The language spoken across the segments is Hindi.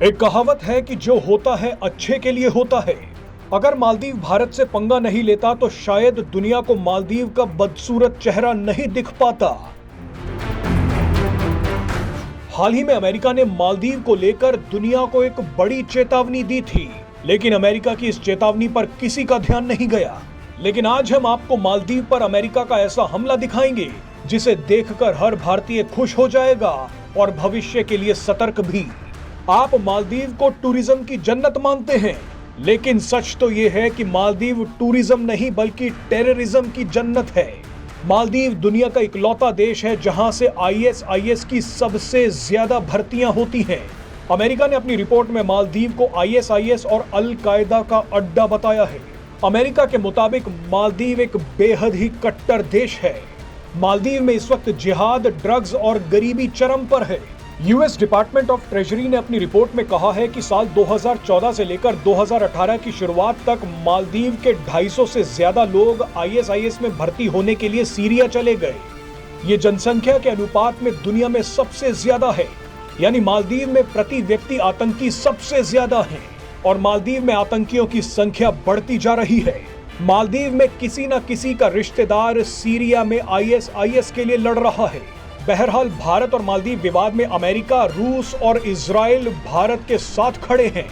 एक कहावत है कि जो होता है अच्छे के लिए होता है। अगर मालदीव भारत से पंगा नहीं लेता तो शायद दुनिया को मालदीव का बदसूरत चेहरा नहीं दिख पाता। हाल ही में अमेरिका ने मालदीव को लेकर दुनिया को एक बड़ी चेतावनी दी थी, लेकिन अमेरिका की इस चेतावनी पर किसी का ध्यान नहीं गया। लेकिन आज हम आपको मालदीव पर अमेरिका का ऐसा हमला दिखाएंगे जिसे देखकर हर भारतीय खुश हो जाएगा और भविष्य के लिए सतर्क भी। आप मालदीव को टूरिज्म की जन्नत मानते हैं, लेकिन सच तो यह है कि मालदीव टूरिज्म नहीं बल्कि टेररिज्म की जन्नत है। मालदीव दुनिया का इकलौता देश है जहां से आईएसआईएस की सबसे ज्यादा भर्तियां होती हैं। अमेरिका ने अपनी रिपोर्ट में मालदीव को आईएसआईएस और अल कायदा का अड्डा बताया है। अमेरिका के मुताबिक मालदीव एक बेहद ही कट्टर देश है। मालदीव में इस वक्त जिहाद, ड्रग्स और गरीबी चरम पर है। यूएस डिपार्टमेंट ऑफ ट्रेजरी ने अपनी रिपोर्ट में कहा है कि साल 2014 से लेकर 2018 की शुरुआत तक मालदीव के 250 से ज्यादा लोग आईएसआईएस में भर्ती होने के लिए सीरिया चले गए। ये जनसंख्या के अनुपात में दुनिया में सबसे ज्यादा है, यानी मालदीव में प्रति व्यक्ति आतंकी सबसे ज्यादा हैं और मालदीव में आतंकियों की संख्या बढ़ती जा रही है। मालदीव में किसी न किसी का रिश्तेदार सीरिया में आईएसआईएस के लिए लड़ रहा है। बहरहाल भारत और मालदीव विवाद में अमेरिका, रूस और इजराइल भारत के साथ खड़े हैं।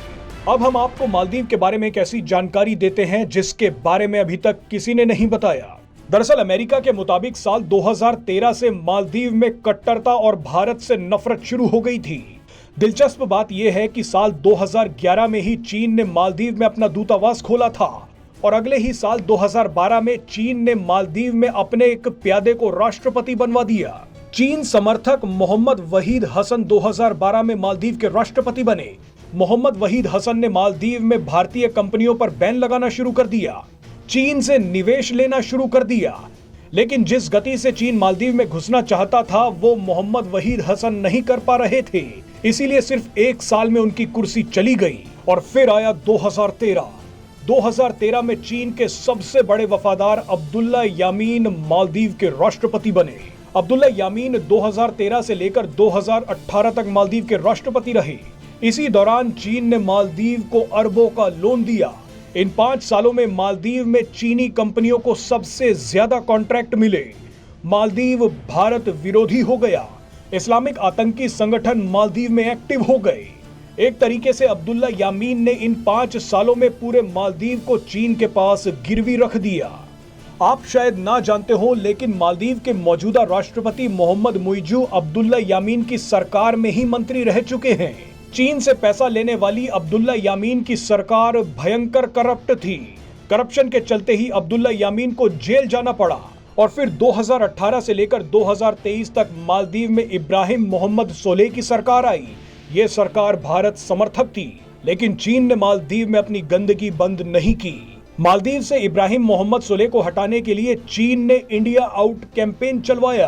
अब हम आपको मालदीव के बारे में एक ऐसी जानकारी देते हैं जिसके बारे में अभी तक किसी ने नहीं बताया। दरअसल अमेरिका के मुताबिक साल 2013 से मालदीव में कट्टरता और भारत से नफरत शुरू हो गई थी। दिलचस्प बात यह है कि साल 2011 में ही चीन ने मालदीव में अपना दूतावास खोला था और अगले ही साल 2012 में चीन ने मालदीव में अपने एक प्यादे को राष्ट्रपति बनवा दिया। चीन समर्थक मोहम्मद वहीद हसन 2012 में मालदीव के राष्ट्रपति बने। मोहम्मद वहीद हसन ने मालदीव में भारतीय कंपनियों पर बैन लगाना शुरू कर दिया, चीन से निवेश लेना शुरू कर दिया। लेकिन जिस गति से चीन मालदीव में घुसना चाहता था वो मोहम्मद वहीद हसन नहीं कर पा रहे थे, इसीलिए सिर्फ एक साल में उनकी कुर्सी चली गई। और फिर आया 2013 में चीन के सबसे बड़े वफादार अब्दुल्ला यामीन मालदीव के राष्ट्रपति बने। अब्दुल्ला यामीन 2013 से लेकर 2018 तक मालदीव के राष्ट्रपति रहे। इसी दौरान चीन ने मालदीव को अरबों का लोन दिया। इन 5 सालों में मालदीव में चीनी कंपनियों को सबसे ज्यादा कॉन्ट्रैक्ट मिले। मालदीव भारत विरोधी हो गया। इस्लामिक आतंकी संगठन मालदीव में एक्टिव हो गए। एक तरीके से अब्दुल्ला यामीन ने इन 5 सालों में पूरे मालदीव को चीन के पास गिरवी रख दिया। आप शायद ना जानते हो, लेकिन मालदीव के मौजूदा राष्ट्रपति मोहम्मद मुइजू अब्दुल्ला यामीन की सरकार में ही मंत्री रह चुके हैं। चीन से पैसा लेने वाली अब्दुल्ला यामीन की सरकार भयंकर करप्ट थी। करप्शन के चलते ही अब्दुल्ला यामीन को जेल जाना पड़ा। और फिर 2018 से लेकर 2023 तक मालदीव में इब्राहिम मोहम्मद सोलेह की सरकार आई। ये सरकार भारत समर्थक थी, लेकिन चीन ने मालदीव में अपनी गंदगी बंद नहीं की। मालदीव से इब्राहिम मोहम्मद सोलेह को हटाने के लिए चीन ने इंडिया आउट कैंपेन चलवाया।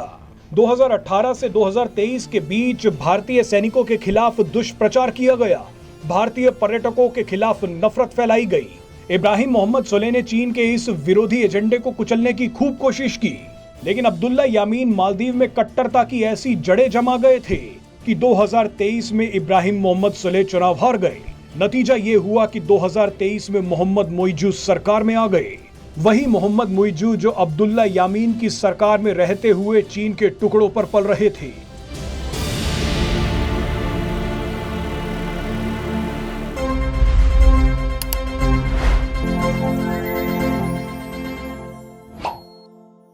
2018 से 2023 के बीच भारतीय सैनिकों के खिलाफ दुष्प्रचार किया गया। भारतीय पर्यटकों के खिलाफ नफरत फैलाई गई। इब्राहिम मोहम्मद सोलेह ने चीन के इस विरोधी एजेंडे को कुचलने की खूब कोशिश की, लेकिन अब्दुल्ला यामीन मालदीव में कट्टरता की ऐसी जड़ें जमा गए थे कि 2023 में इब्राहिम मोहम्मद सोलेह चुनाव हार गए। नतीजा ये हुआ कि 2023 में मोहम्मद मुइजू सरकार में आ गए। वही मोहम्मद मुइजू जो अब्दुल्ला यामीन की सरकार में रहते हुए चीन के टुकड़ों पर पल रहे थे।